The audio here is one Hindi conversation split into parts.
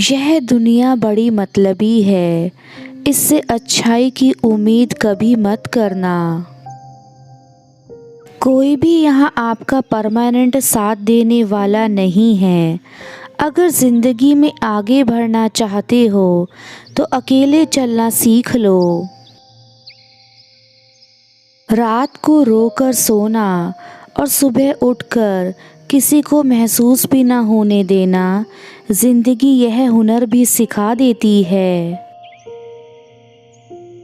यह दुनिया बड़ी मतलबी है, इससे अच्छाई की उम्मीद कभी मत करना। कोई भी यहाँ आपका परमानेंट साथ देने वाला नहीं है। अगर ज़िंदगी में आगे बढ़ना चाहते हो तो अकेले चलना सीख लो। रात को रोकर सोना और सुबह उठकर किसी को महसूस भी ना होने देना, ज़िंदगी यह हुनर भी सिखा देती है।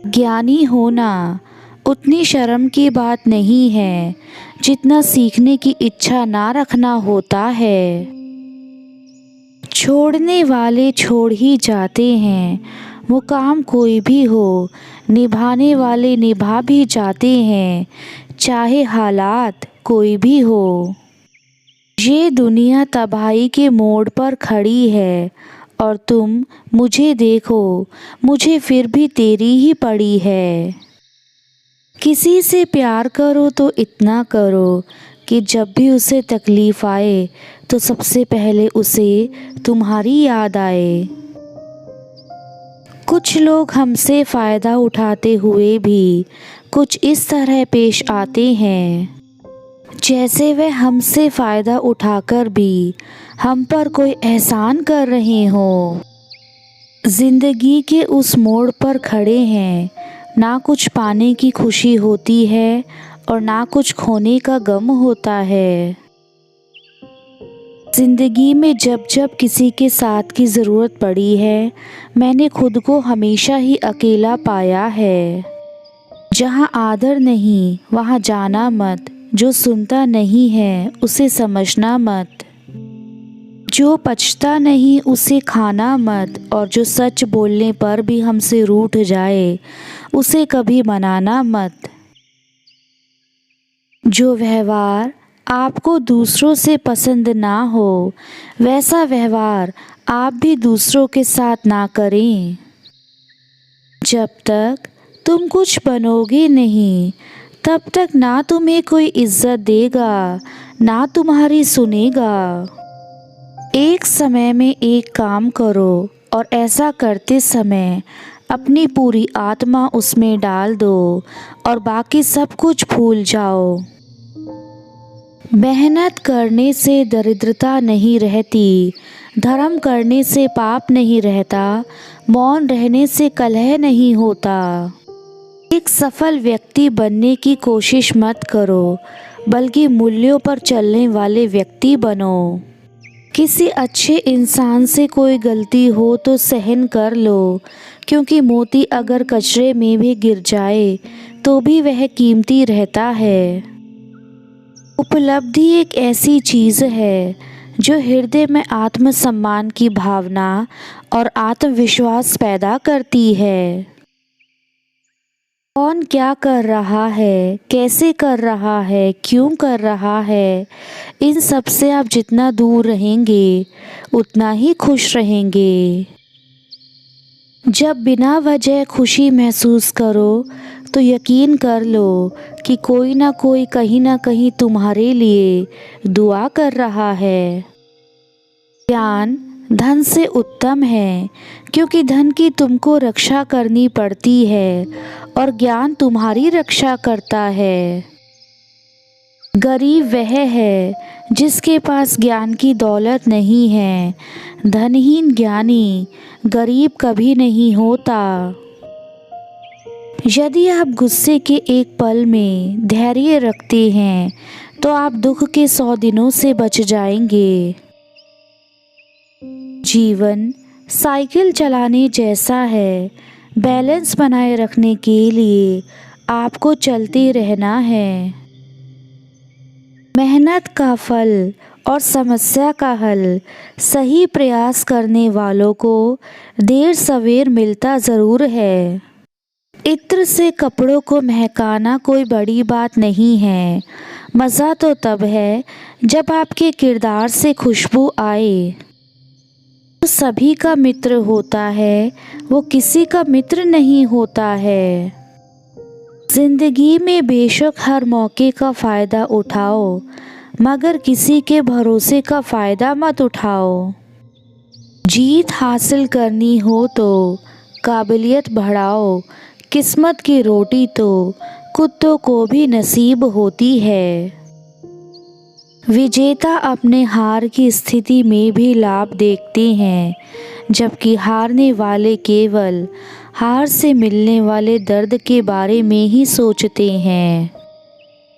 ज्ञानी होना उतनी शर्म की बात नहीं है जितना सीखने की इच्छा ना रखना होता है। छोड़ने वाले छोड़ ही जाते हैं, वो काम कोई भी हो, निभाने वाले निभा भी जाते हैं, चाहे हालात कोई भी हो। ये दुनिया तबाही के मोड़ पर खड़ी है और तुम मुझे देखो, मुझे फिर भी तेरी ही पड़ी है। किसी से प्यार करो तो इतना करो कि जब भी उसे तकलीफ़ आए तो सबसे पहले उसे तुम्हारी याद आए। कुछ लोग हमसे फ़ायदा उठाते हुए भी कुछ इस तरह पेश आते हैं जैसे वह हमसे फ़ायदा उठाकर भी हम पर कोई एहसान कर रहे हों। ज़िंदगी के उस मोड़ पर खड़े हैं, ना कुछ पाने की खुशी होती है और ना कुछ खोने का गम होता है। ज़िंदगी में जब जब किसी के साथ की ज़रूरत पड़ी है, मैंने खुद को हमेशा ही अकेला पाया है। जहाँ आदर नहीं वहाँ जाना मत, जो सुनता नहीं है उसे समझना मत, जो पचता नहीं उसे खाना मत, और जो सच बोलने पर भी हमसे रूठ जाए उसे कभी मनाना मत। जो व्यवहार आपको दूसरों से पसंद ना हो वैसा व्यवहार आप भी दूसरों के साथ ना करें। जब तक तुम कुछ बनोगे नहीं तब तक ना तुम्हें कोई इज्जत देगा ना तुम्हारी सुनेगा। एक समय में एक काम करो और ऐसा करते समय अपनी पूरी आत्मा उसमें डाल दो और बाकी सब कुछ भूल जाओ। मेहनत करने से दरिद्रता नहीं रहती, धर्म करने से पाप नहीं रहता, मौन रहने से कलह नहीं होता। एक सफल व्यक्ति बनने की कोशिश मत करो, बल्कि मूल्यों पर चलने वाले व्यक्ति बनो। किसी अच्छे इंसान से कोई गलती हो तो सहन कर लो, क्योंकि मोती अगर कचरे में भी गिर जाए तो भी वह कीमती रहता है। उपलब्धि एक ऐसी चीज़ है जो हृदय में आत्मसम्मान की भावना और आत्मविश्वास पैदा करती है। कौन क्या कर रहा है, कैसे कर रहा है, क्यों कर रहा है, इन सब से आप जितना दूर रहेंगे उतना ही खुश रहेंगे। जब बिना वजह खुशी महसूस करो तो यकीन कर लो कि कोई ना कोई कहीं ना कहीं तुम्हारे लिए दुआ कर रहा है। ज्ञान धन से उत्तम है, क्योंकि धन की तुमको रक्षा करनी पड़ती है और ज्ञान तुम्हारी रक्षा करता है। गरीब वह है जिसके पास ज्ञान की दौलत नहीं है, धनहीन ज्ञानी गरीब कभी नहीं होता। यदि आप गुस्से के एक पल में धैर्य रखते हैं तो आप दुख के 100 दिनों से बच जाएंगे। जीवन साइकिल चलाने जैसा है, बैलेंस बनाए रखने के लिए आपको चलते रहना है। मेहनत का फल और समस्या का हल सही प्रयास करने वालों को देर सवेर मिलता ज़रूर है। इत्र से कपड़ों को महकाना कोई बड़ी बात नहीं है, मज़ा तो तब है जब आपके किरदार से खुशबू आए। जो सभी का मित्र होता है वो किसी का मित्र नहीं होता है। जिंदगी में बेशक हर मौके का फ़ायदा उठाओ, मगर किसी के भरोसे का फ़ायदा मत उठाओ। जीत हासिल करनी हो तो काबिलियत बढ़ाओ, किस्मत की रोटी तो कुत्तों को भी नसीब होती है। विजेता अपने हार की स्थिति में भी लाभ देखते हैं, जबकि हारने वाले केवल हार से मिलने वाले दर्द के बारे में ही सोचते हैं।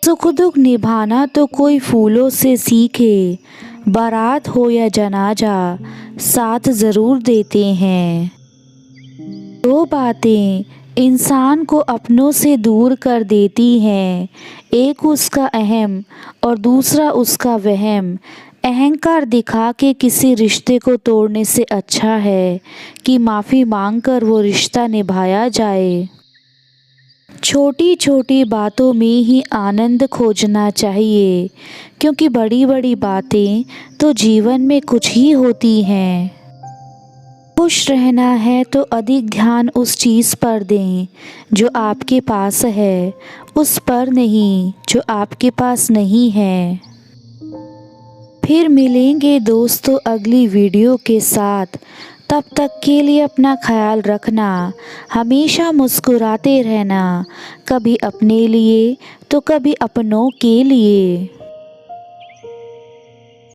सुख दुख निभाना तो कोई फूलों से सीखे, बारात हो या जनाजा साथ ज़रूर देते हैं। दो बातें इंसान को अपनों से दूर कर देती हैं, एक उसका अहम और दूसरा उसका वहम। अहंकार दिखा के किसी रिश्ते को तोड़ने से अच्छा है कि माफ़ी मांगकर वो रिश्ता निभाया जाए। छोटी छोटी बातों में ही आनंद खोजना चाहिए, क्योंकि बड़ी बड़ी बातें तो जीवन में कुछ ही होती हैं। खुश रहना है तो अधिक ध्यान उस चीज़ पर दें जो आपके पास है, उस पर नहीं जो आपके पास नहीं है। फिर मिलेंगे दोस्तों अगली वीडियो के साथ। तब तक के लिए अपना ख्याल रखना, हमेशा मुस्कुराते रहना, कभी अपने लिए तो कभी अपनों के लिए।